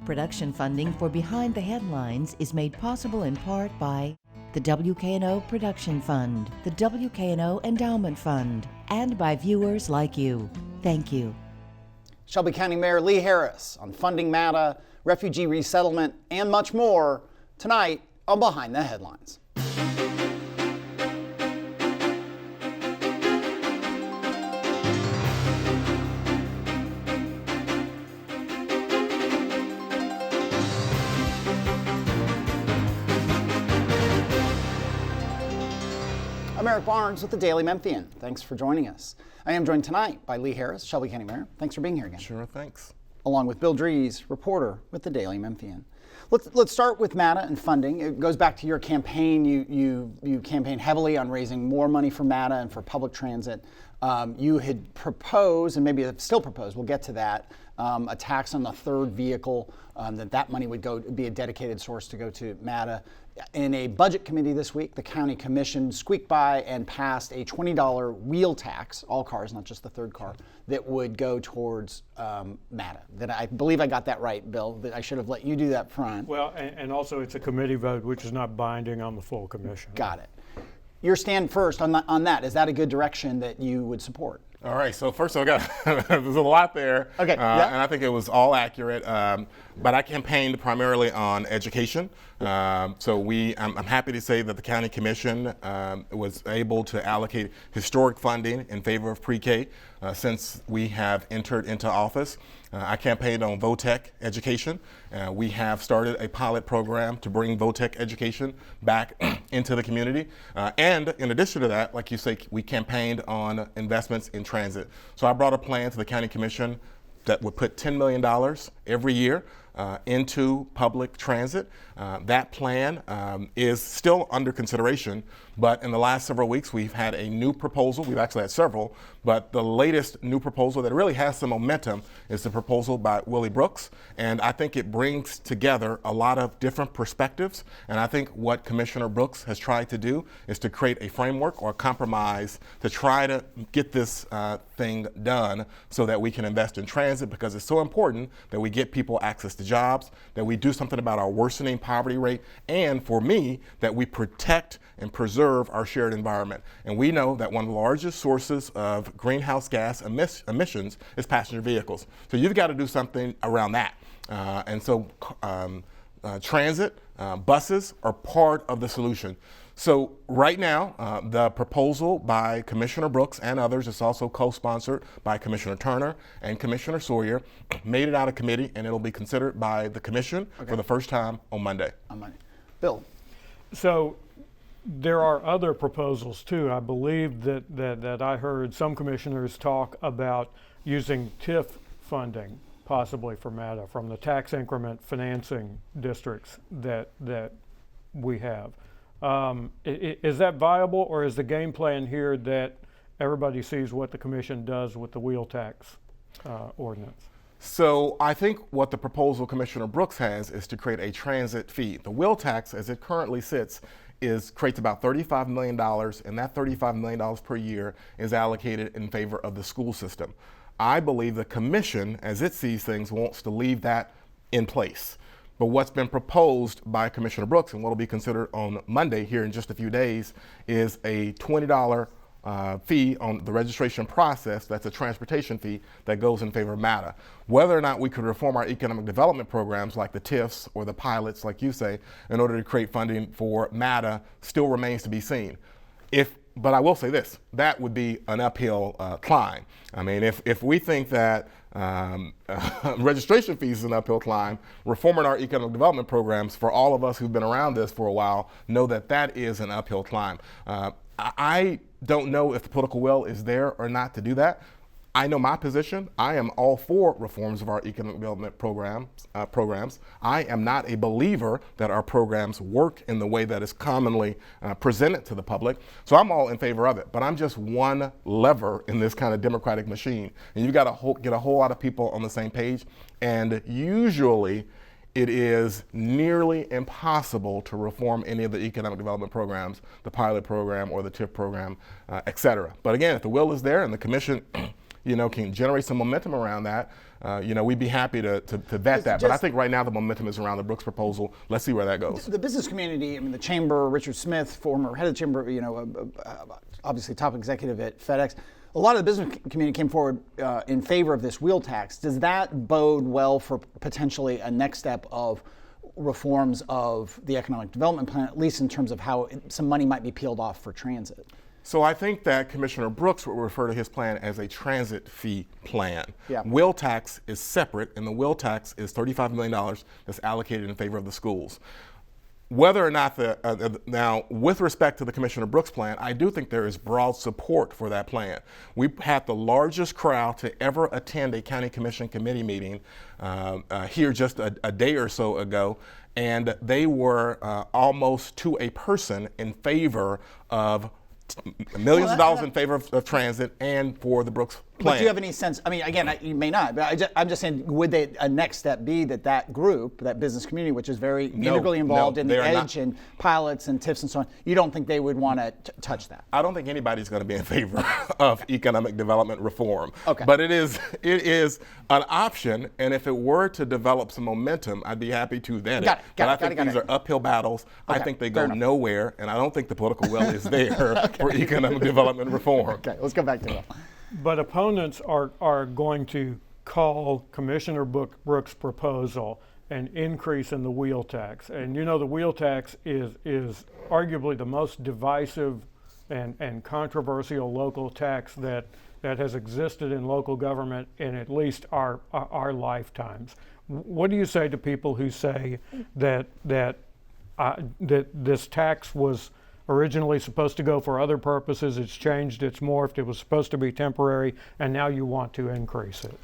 production funding for Behind the Headlines is made possible in part by the WKNO Production Fund, the WKNO Endowment Fund, and by viewers like you. Thank you. Shelby County Mayor Lee Harris on funding MATA, refugee resettlement, and much more tonight on Behind the Headlines. I'm Eric Barnes with the Daily Memphian. Thanks for joining us. I am joined tonight by Lee Harris, Shelby County Mayor. Thanks for being here again. Sure, thanks. Along with Bill Dries, reporter with the Daily Memphian. Let's start with MATA and funding. It goes back to your campaign. You campaigned heavily on raising more money for MATA and for public transit. You had proposed, and maybe still proposed, we'll get to that, a tax on the third vehicle, that money would be a dedicated source to go to MATA. In a budget committee this week, the county commission squeaked by and passed a $20 wheel tax, all cars, not just the third car, that would go towards MATA. That I believe I got that right, Bill, that I should have let you do that front. Well, and also it's a committee vote, which is not binding on the full commission. Got it. Your stand first on that. Is that a good direction that you would support? All right, so first of all, there's a lot there, okay, and I think it was all accurate, but I campaigned primarily on education. I'm happy to say that the county commission was able to allocate historic funding in favor of pre-K since we have entered into office. I campaigned on VOTEC education. We have started a pilot program to bring VOTEC education back into the community. And in addition to that, like you say, we campaigned on investments in transit. So I brought a plan to the county commission that would put $10 million every year into public transit. That plan is still under consideration, but in the last several weeks we've had a new proposal. We've actually had several, but the latest new proposal that really has some momentum is the proposal by Willie Brooks, and I think it brings together a lot of different perspectives, and I think what Commissioner Brooks has tried to do is to create a framework or a compromise to try to get this thing done so that we can invest in transit, because it's so important that we get people access to jobs, that we do something about our worsening poverty rate, and for me, that we protect and preserve our shared environment. And we know that one of the largest sources of greenhouse gas emissions is passenger vehicles. So you've got to do something around that. Transit, buses are part of the solution. So right now, the proposal by Commissioner Brooks and others is also co-sponsored by Commissioner Turner and Commissioner Sawyer, made it out of committee, and it'll be considered by the commission for the first time on Monday. Bill. So there are other proposals too. I believe that I heard some commissioners talk about using TIF funding possibly for MATA from the tax increment financing districts that we have. Is that viable, or is the game plan here that everybody sees what the commission does with the wheel tax ordinance? So I think what the proposal Commissioner Brooks has is to create a transit fee. The wheel tax, as it currently sits, creates about $35 million, and that $35 million per year is allocated in favor of the school system. I believe the commission, as it sees things, wants to leave that in place. But what's been proposed by Commissioner Brooks, and what will be considered on Monday here in just a few days, is a $20 fee on the registration process. That's a transportation fee that goes in favor of MATA. Whether or not we could reform our economic development programs like the TIFs or the pilots, like you say, in order to create funding for MATA still remains to be seen. But I will say this, that would be an uphill climb. I mean, if we think that registration fees is an uphill climb, reforming our economic development programs, for all of us who've been around this for a while, know that that is an uphill climb. I don't know if the political will is there or not to do that. I know my position. I am all for reforms of our economic development programs. I am not a believer that our programs work in the way that is commonly presented to the public. So I'm all in favor of it. But I'm just one lever in this kind of democratic machine. And you've got to get a whole lot of people on the same page. And usually it is nearly impossible to reform any of the economic development programs, the pilot program or the TIF program, et cetera. But again, if the will is there and the commission can generate some momentum around that, we'd be happy to vet that. But I think right now the momentum is around the Brooks proposal. Let's see where that goes. The business community, I mean, the chamber, Richard Smith, former head of the chamber, obviously top executive at FedEx. A lot of the business community came forward in favor of this wheel tax. Does that bode well for potentially a next step of reforms of the economic development plan, at least in terms of how some money might be peeled off for transit? So I think that Commissioner Brooks would refer to his plan as a transit fee plan. Yeah. Wheel tax is separate, and the wheel tax is $35 million that's allocated in favor of the schools. Whether or not now, with respect to the Commissioner Brooks plan, I do think there is broad support for that plan. We had the largest crowd to ever attend a county commission committee meeting here just a day or so ago, and they were almost to a person in favor of millions of dollars in favor of transit and for the Brooks plan. But do you have any sense, I mean, again, you may not, but I'm just saying, would a next step be that group, that business community, which is very integrally involved in the EDGE and pilots and TIFs and so on, you don't think they would want to touch that? I don't think anybody's going to be in favor of economic development reform. Okay. But it is an option, and if it were to develop some momentum, I'd be happy to vet it. But I think these are uphill battles. Okay, I think they go nowhere, and I don't think the political will is there for economic development reform. Okay, let's go back to that. But opponents are going to call Commissioner Brooks' proposal an increase in the wheel tax. And the wheel tax is arguably the most divisive and controversial local tax that has existed in local government in at least our lifetimes. What do you say to people who say that this tax was originally supposed to go for other purposes, it's changed, it's morphed, it was supposed to be temporary, and now you want to increase it?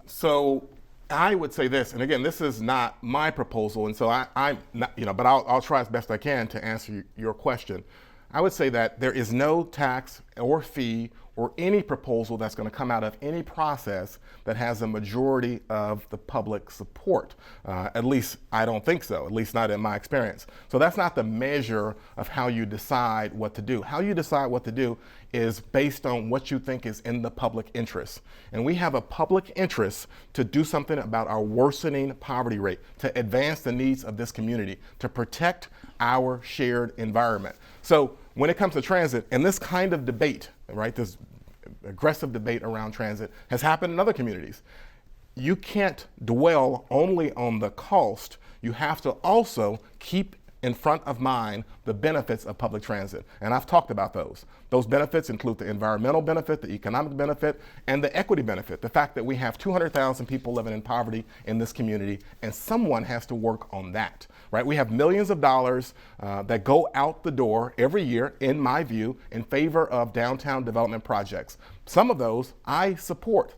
So I would say this, and again, this is not my proposal, and so I'm not, but I'll try as best I can to answer your question. I would say that there is no tax or fee or any proposal that's going to come out of any process that has a majority of the public support. At least I don't think so, at least not in my experience. So that's not the measure of how you decide what to do. How you decide what to do is based on what you think is in the public interest. And we have a public interest to do something about our worsening poverty rate, to advance the needs of this community, to protect our shared environment. So when it comes to transit, and this kind of debate, right, this aggressive debate around transit has happened in other communities. You can't dwell only on the cost. You have to also keep in front of mind the benefits of public transit. And I've talked about those. Those benefits include the environmental benefit, the economic benefit, and the equity benefit. The fact that we have 200,000 people living in poverty in this community, and someone has to work on that, right? We have millions of dollars that go out the door every year, in my view, in favor of downtown development projects. Some of those I support.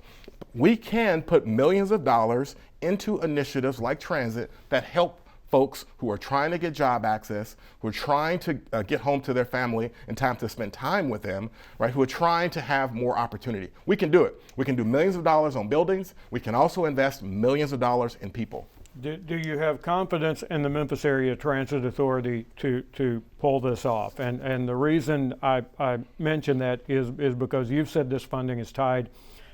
We can put millions of dollars into initiatives like transit that help folks who are trying to get job access, who are trying to get home to their family in time to spend time with them, right? Who are trying to have more opportunity. We can do it. We can do millions of dollars on buildings. We can also invest millions of dollars in people. Do you have confidence in the Memphis Area Transit Authority to pull this off? And the reason I mention that is because you've said this funding is tied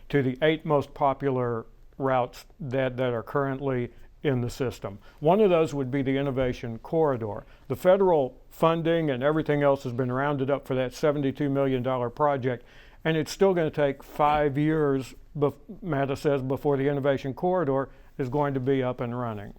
to the 8 most popular routes that are currently in the system. One of those would be the Innovation Corridor. The federal funding and everything else has been rounded up for that $72 million project, and it's still going to take 5 years, MATA says, before the Innovation Corridor is going to be up and running.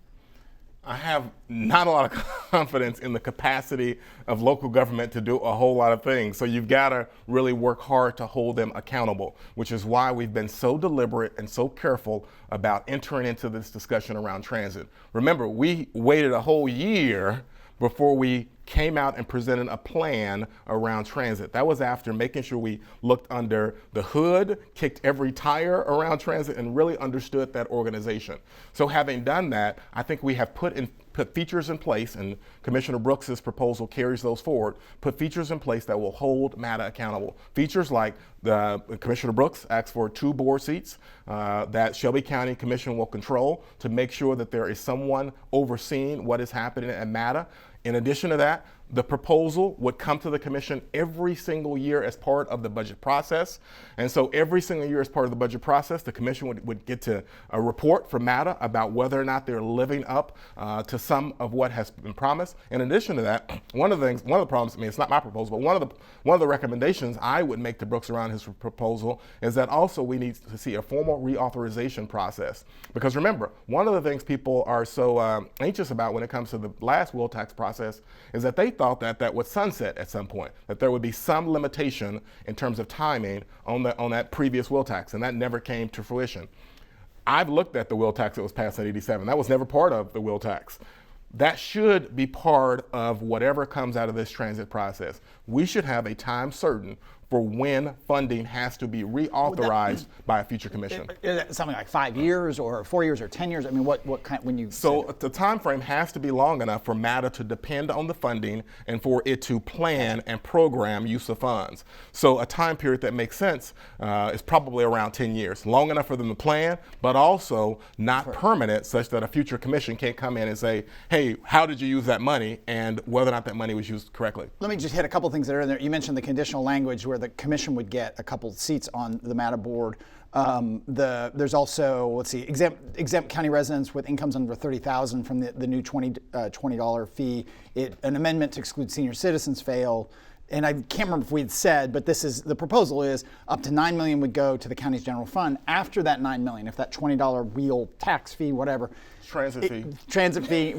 I have not a lot of confidence in the capacity of local government to do a whole lot of things. So you've got to really work hard to hold them accountable, which is why we've been so deliberate and so careful about entering into this discussion around transit. Remember, we waited a whole year before we came out and presented a plan around transit. That was after making sure we looked under the hood, kicked every tire around transit, and really understood that organization. So having done that, I think we have put features in place, and Commissioner Brooks's proposal carries those forward, put features in place that will hold MATA accountable. Features like Commissioner Brooks asked for 2 board seats that Shelby County Commission will control to make sure that there is someone overseeing what is happening at MATA. In addition to that, The proposal would come to the commission every single year as part of the budget process. And so every single year as part of the budget process, the commission would get to a report from MATA about whether or not they're living up to some of what has been promised. In addition to that, one of the problems, I mean, it's not my proposal, but one of the recommendations I would make to Brooks around his proposal is that also we need to see a formal reauthorization process. Because remember, one of the things people are so anxious about when it comes to the last will tax process is that they thought that would sunset at some point, that there would be some limitation in terms of timing on that previous will tax, and that never came to fruition. I've looked at the will tax that was passed in '87. That was never part of the will tax. That should be part of whatever comes out of this transit process. We should have a time certain for when funding has to be reauthorized by a future commission. Is that something like 5 years or 4 years or 10 years? I mean, what kind, when you... So the time frame has to be long enough for MATA to depend on the funding and for it to plan and program use of funds. So a time period that makes sense is probably around 10 years. Long enough for them to plan, but also not permanent such that a future commission can't come in and say, hey, how did you use that money and whether or not that money was used correctly. Let me just hit a couple things that are in there. You mentioned the conditional language where the commission would get a couple seats on the MATA board. There's also, let's see, exempt county residents with incomes under $30,000 from the new $20 fee. An amendment to exclude senior citizens failed. And I can't remember if we had said, but the proposal is up to $9 million would go to the county's general fund. After that $9 million, if that $20 wheel tax fee, whatever, transit fee,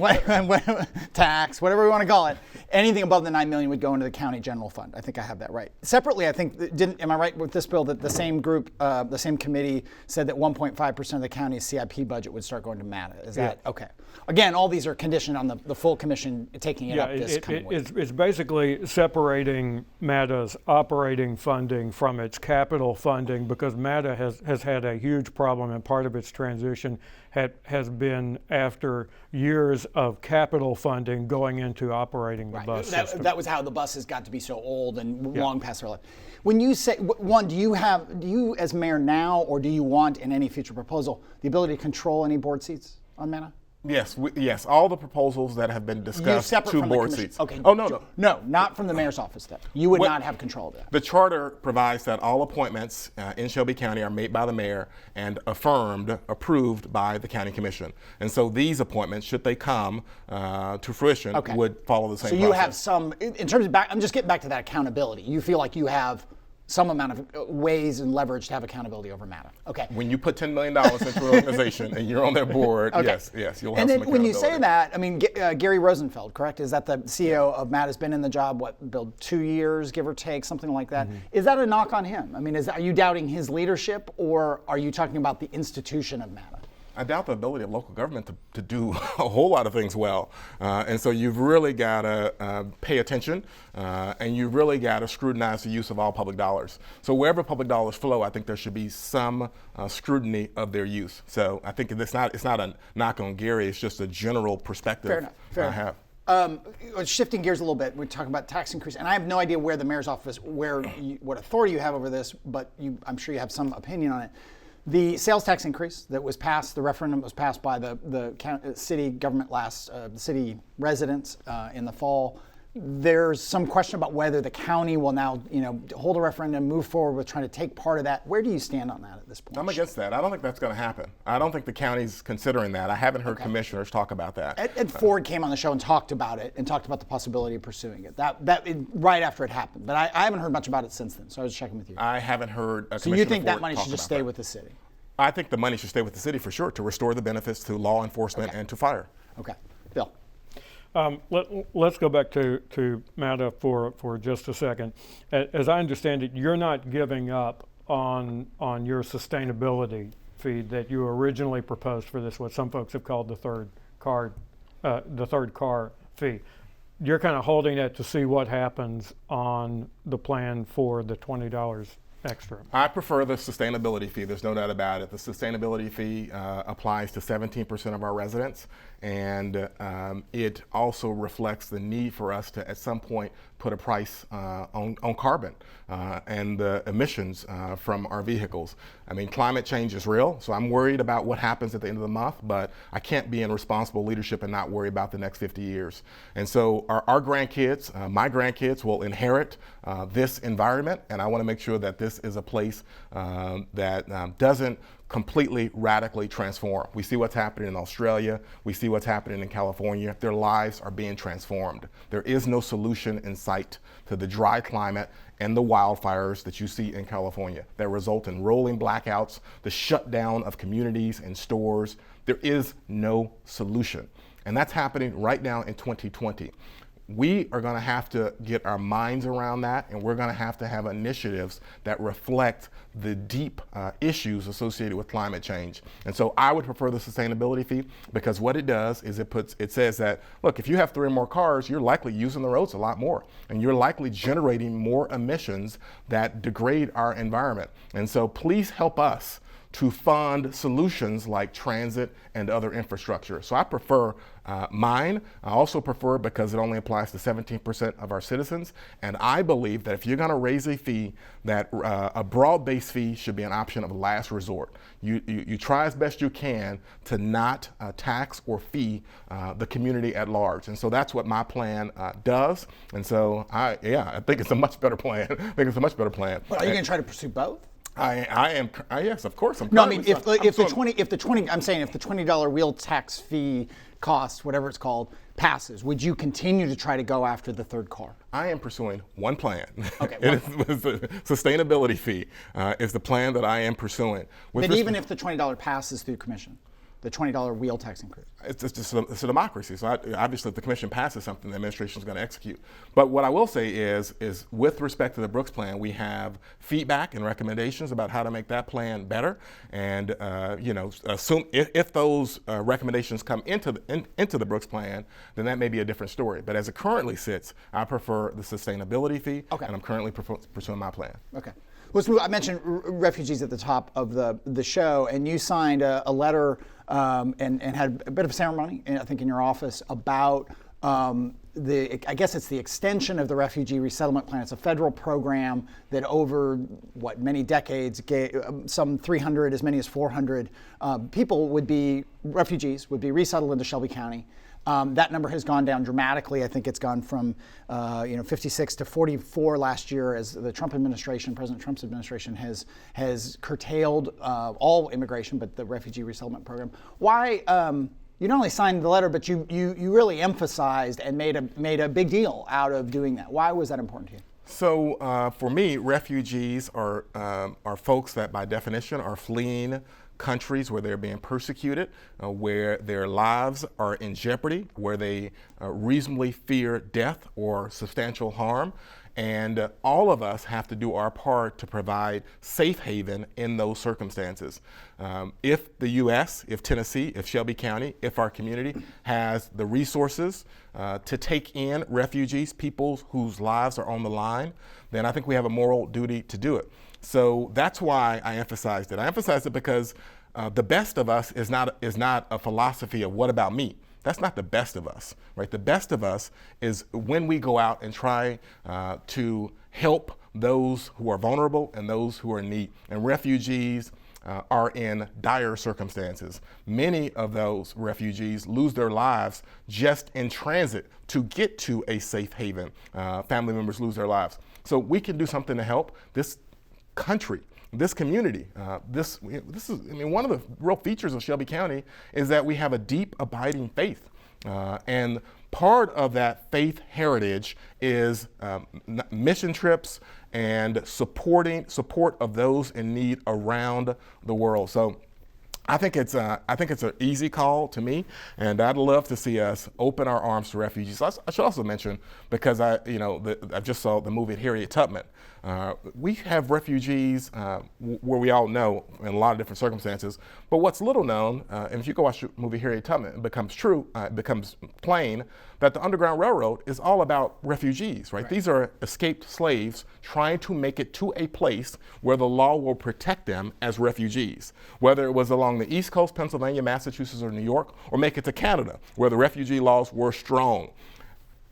tax, whatever we want to call it, anything above the $9 million would go into the county general fund. I think I have that right. Separately, I think, am I right with this bill that the same group, the same committee said that 1.5% of the county's CIP budget would start going to MATA? Is that okay? Again, all these are conditioned on the full commission taking it up this coming week. It's basically separating MATA's operating funding from its capital funding, because MATA has had a huge problem, and part of its transition has been after years of capital funding going into operating the bus system. That was how the buses got to be so old and long past their life. When you say, one, do you as mayor now, or do you want in any future proposal the ability to control any board seats on MATA? Yes, yes. All the proposals that have been discussed, two board seats. Okay. Oh, no. No, not from the mayor's office then. You would not have control of that. The charter provides that all appointments in Shelby County are made by the mayor and approved by the county commission. And so these appointments, should they come to fruition, would follow the same process. So you have some, in terms of I'm just getting back to that accountability. You feel like you have some amount of ways and leverage to have accountability over MATA. Okay. When you put $10 million into an organization and you're on their board, yes, you'll have some accountability. And then when you say that, I mean, Gary Rosenfeld, correct? Is that the CEO of MATA, has been in the job, Bill, 2 years, give or take, something like that? Mm-hmm. Is that a knock on him? I mean, are you doubting his leadership, or are you talking about the institution of MATA? I doubt the ability of local government to do a whole lot of things well. And so you've really got to pay attention, and you've really got to scrutinize the use of all public dollars. So wherever public dollars flow, I think there should be some scrutiny of their use. So I think it's not a knock on Gary, it's just a general perspective I have. Shifting gears a little bit, we're talking about tax increase, and I have no idea where the mayor's office, what authority you have over this, but I'm sure you have some opinion on it. The sales tax increase that was passed, the referendum was passed by the city government the city residents in the fall. There's some question about whether the county will now, hold a referendum, move forward with trying to take part of that. Where do you stand on that at this point? I'm against that. I don't think that's going to happen. I don't think the county's considering that. I haven't heard commissioners talk about that. Ed Ford came on the show and talked about it, and talked about the possibility of pursuing it. Right after it happened. But I haven't heard much about it since then, so I was checking with you. I haven't heard a commissioner. So you think that money should just stay with the city? I think the money should stay with the city for sure, to restore the benefits to law enforcement and to fire. Okay. Bill. Let's go back to MATA for just a second. As I understand it, you're not giving up on your sustainability fee that you originally proposed for this, what some folks have called the third car fee. You're kind of holding it to see what happens on the plan for the $20 extra? I prefer the sustainability fee. There's no doubt about it. The sustainability fee applies to 17% of our residents, and it also reflects the need for us to, at some point, put a price on carbon and the emissions from our vehicles. I mean, climate change is real, so I'm worried about what happens at the end of the month, but I can't be in responsible leadership and not worry about the next 50 years. And so our grandkids, my grandkids, will inherit this environment, and I want to make sure that this is a place that doesn't completely radically transform. We see what's happening in Australia. We see what's happening in California. Their lives are being transformed. There is no solution in sight to the dry climate and the wildfires that you see in California that result in rolling blackouts, the shutdown of communities and stores. There is no solution. And that's happening right now in 2020. We are going to have to get our minds around that, and we're going to have initiatives that reflect the deep issues associated with climate change. And so I would prefer the sustainability fee, because what it does is it says that, look, if you have 3 or more cars, you're likely using the roads a lot more, and you're likely generating more emissions that degrade our environment. And so please help us to fund solutions like transit and other infrastructure. So I prefer mine. I also prefer it because it only applies to 17% of our citizens. And I believe that if you're going to raise a fee, that a broad-based fee should be an option of last resort. You try as best you can to not tax or fee the community at large. And so that's what my plan does. And so I think it's a much better plan. But are you going to try to pursue both? I am. Yes, of course. No, I mean, if the $20 wheel tax fee cost, whatever it's called, passes, would you continue to try to go after the third car? I am pursuing one plan. Okay. The sustainability fee is the plan that I am pursuing. But even if the $20 passes through commission, the $20 wheel tax increase? It's a democracy. So obviously, if the commission passes something, the administration is going to execute. But what I will say is with respect to the Brooks plan, we have feedback and recommendations about how to make that plan better. And assume if those recommendations come into the Brooks plan, then that may be a different story. But as it currently sits, I prefer the sustainability fee, and I'm currently pursuing my plan. Okay. Let's move. I mentioned refugees at the top of the show, and you signed a letter and had a bit of a ceremony, I think, in your office about I guess it's the extension of the refugee resettlement plan. It's a federal program that over many decades gave some 300, as many as 400 refugees would be resettled into Shelby County. That number has gone down dramatically. I think it's gone from 56 to 44 last year, as the President Trump's administration has curtailed all immigration, but the refugee resettlement program. Why? You not only signed the letter, but you really emphasized and made a big deal out of doing that. Why was that important to you? So for me, refugees are folks that by definition are fleeing countries where they're being persecuted, where their lives are in jeopardy, where they reasonably fear death or substantial harm. And all of us have to do our part to provide safe haven in those circumstances. If the U.S., if Tennessee, if Shelby County, if our community has the resources to take in refugees, people whose lives are on the line, then I think we have a moral duty to do it. So that's why I emphasized it. I emphasized it because the best of us is not a philosophy of what about me. That's not the best of us, right? The best of us is when we go out and try to help those who are vulnerable and those who are in need. And refugees are in dire circumstances. Many of those refugees lose their lives just in transit to get to a safe haven. Family members lose their lives. So we can do something to help this country, this community. This is, one of the real features of Shelby County is that we have a deep, abiding faith. And part of that faith heritage is mission trips and support of those in need around the world. So I think it's an easy call to me, and I'd love to see us open our arms to refugees. I should also mention, because I just saw the movie Harriet Tubman. We have refugees where we all know in a lot of different circumstances, But what's little known, and if you go watch the movie Harriet Tubman, it becomes true, it becomes plain that the Underground Railroad is all about refugees, right? These are escaped slaves trying to make it to a place where the law will protect them as refugees, whether it was along the East Coast, Pennsylvania, Massachusetts, or New York, or make it to Canada, where the refugee laws were strong.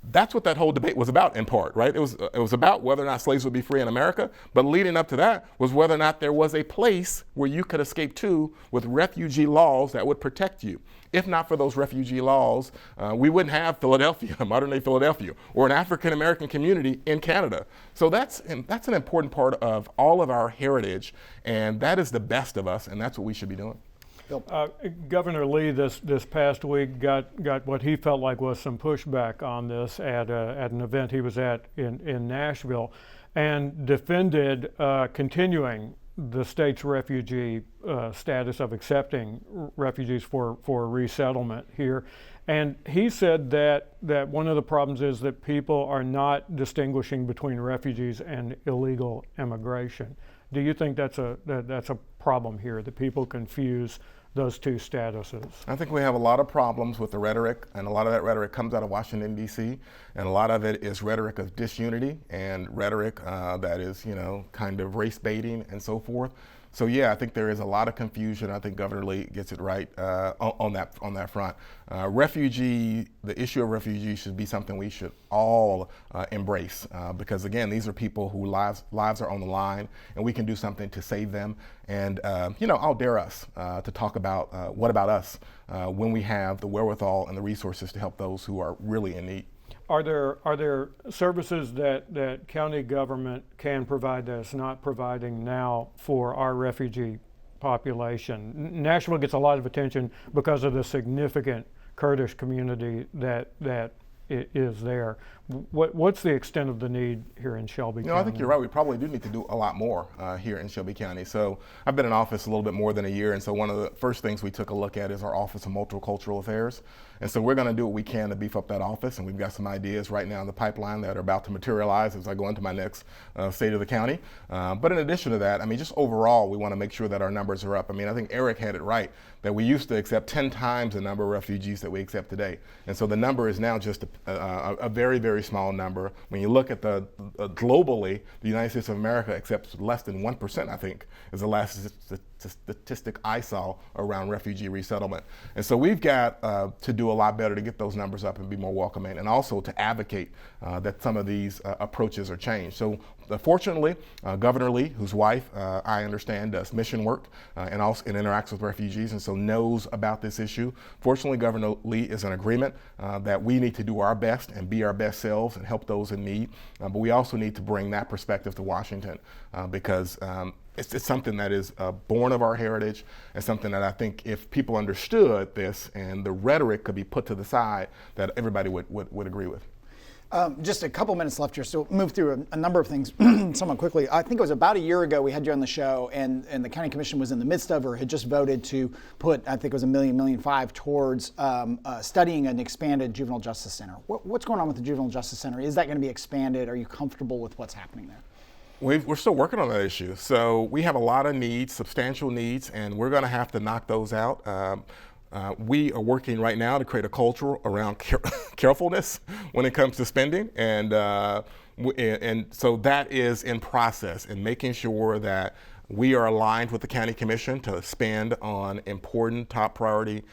That's what that whole debate was about, in part, right? It was about whether or not slaves would be free in America, but leading up to that was whether or not there was a place where you could escape to with refugee laws that would protect you. If not for those refugee laws, we wouldn't have Philadelphia, modern-day Philadelphia, or an African-American community in Canada. So that's an important part of all of our heritage, and that is the best of us, and that's what we should be doing. Governor Lee this past week got what he felt like was some pushback on this at an event he was at in Nashville, and defended continuing the state's refugee status of accepting refugees for resettlement here. And he said that one of the problems is that people are not distinguishing between refugees and illegal immigration. Do you think that's a problem here, that people confuse those two statuses? I think we have a lot of problems with the rhetoric, and a lot of that rhetoric comes out of Washington, D.C., and a lot of it is rhetoric of disunity and rhetoric that is, kind of race baiting and so forth. So yeah, I think there is a lot of confusion. I think Governor Lee gets it right on that front. The issue of refugees should be something we should all embrace because again, these are people whose lives are on the line, and we can do something to save them. And I'll dare us to talk about what about us when we have the wherewithal and the resources to help those who are really in need. Are there services that county government can provide that it's not providing now for our refugee population? Nashville gets a lot of attention because of the significant Kurdish community that is there. What's the extent of the need here in Shelby County? I think you're right. We probably do need to do a lot more here in Shelby County. So I've been in office a little bit more than a year, and so one of the first things we took a look at is our Office of Multicultural Affairs. And so we're going to do what we can to beef up that office, and we've got some ideas right now in the pipeline that are about to materialize as I go into my next state of the county. But in addition to that, just overall, we want to make sure that our numbers are up. I think Eric had it right, that we used to accept 10 times the number of refugees that we accept today. And so the number is now just a very, very small number. When you look at globally, the United States of America accepts less than 1%, I think, is the last statistic I saw around refugee resettlement. And so we've got to do a lot better to get those numbers up and be more welcoming, and also to advocate that some of these approaches are changed. So fortunately, Governor Lee, whose wife I understand does mission work and interacts with refugees, and so knows about this issue. Fortunately, Governor Lee is in agreement that we need to do our best and be our best selves and help those in need. But we also need to bring that perspective to Washington because it's something that is born of our heritage, and something that I think if people understood this and the rhetoric could be put to the side, that everybody would agree with. Just a couple minutes left here, so move through a number of things somewhat quickly. I think it was about a year ago we had you on the show, and the county commission was in the midst of, or had just voted to put, I think it was $1.5 million towards studying an expanded juvenile justice center. What's going on with the juvenile justice center? Is that going to be expanded? Are you comfortable with what's happening there? We're still working on that issue. So we have a lot of needs, substantial needs, and we're going to have to knock those out. We are working right now to create a culture around carefulness when it comes to spending, and so that is in process, and making sure that we are aligned with the county commission to spend on important top priority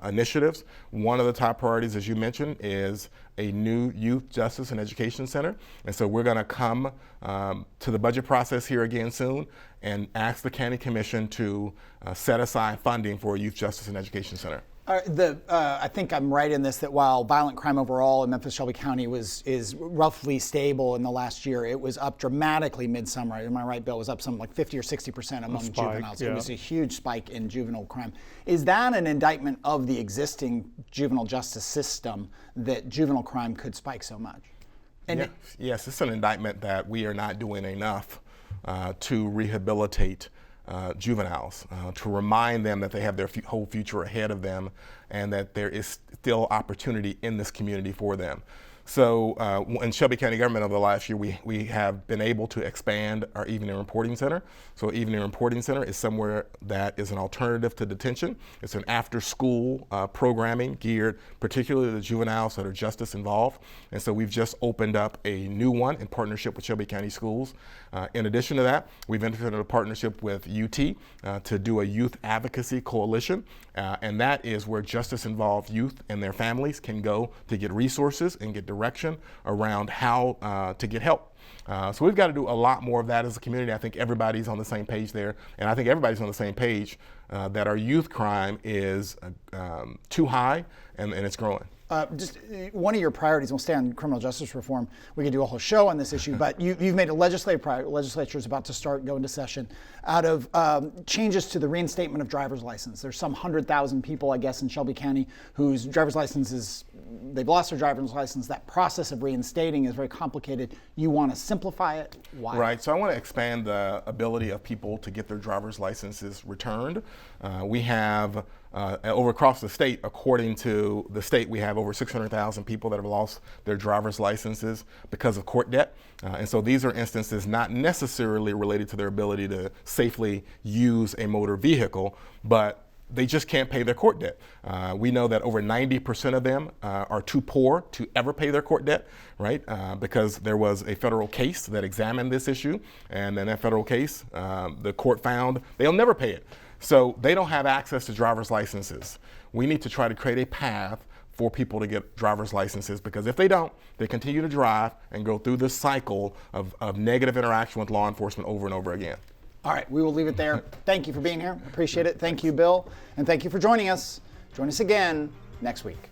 initiatives. One of the top priorities, as you mentioned, is a new youth justice and education center. And so we're going to come to the budget process here again soon and ask the county commission to set aside funding for a youth justice and education center. I think I'm right in this, that while violent crime overall in Memphis-Shelby County is roughly stable in the last year, it was up dramatically midsummer. Am I right, Bill? It was up something like 50 or 60% among juveniles. Yeah. It was a huge spike in juvenile crime. Is that an indictment of the existing juvenile justice system that juvenile crime could spike so much? And yes, it's an indictment that we are not doing enough to rehabilitate juveniles, to remind them that they have their whole future ahead of them, and that there is still opportunity in this community for them. So in Shelby County government over the last year, we have been able to expand our evening reporting center. So evening reporting center is somewhere that is an alternative to detention. It's an after-school programming geared particularly to juveniles that are justice involved. And so we've just opened up a new one in partnership with Shelby County Schools. In addition to that, we've entered into a partnership with UT to do a youth advocacy coalition. And that is where justice-involved youth and their families can go to get resources and get direction around how to get help. So we've got to do a lot more of that as a community. I think everybody's on the same page there. And I think everybody's on the same page that our youth crime is too high and it's growing. Just one of your priorities, we'll stay on criminal justice reform. We could do a whole show on this issue, but you've made a legislative priority. Legislature is about to go into session out of changes to the reinstatement of driver's license. There's some 100,000 people, I guess, in Shelby County whose driver's license they've lost their driver's license. That process of reinstating is very complicated. You want to simplify it. Why? Right. So I want to expand the ability of people to get their driver's licenses returned. We have over across the state, according to the state, we have over 600,000 people that have lost their driver's licenses because of court debt. And so these are instances not necessarily related to their ability to safely use a motor vehicle, but they just can't pay their court debt. We know that over 90% of them are too poor to ever pay their court debt, right? Because there was a federal case that examined this issue, and in that federal case, the court found they'll never pay it. So they don't have access to driver's licenses. We need to try to create a path for people to get driver's licenses, because if they don't, they continue to drive and go through this cycle of negative interaction with law enforcement over and over again. All right, we will leave it there. Thank you for being here. Appreciate it. Thank you, Bill. And thank you for joining us. Join us again next week.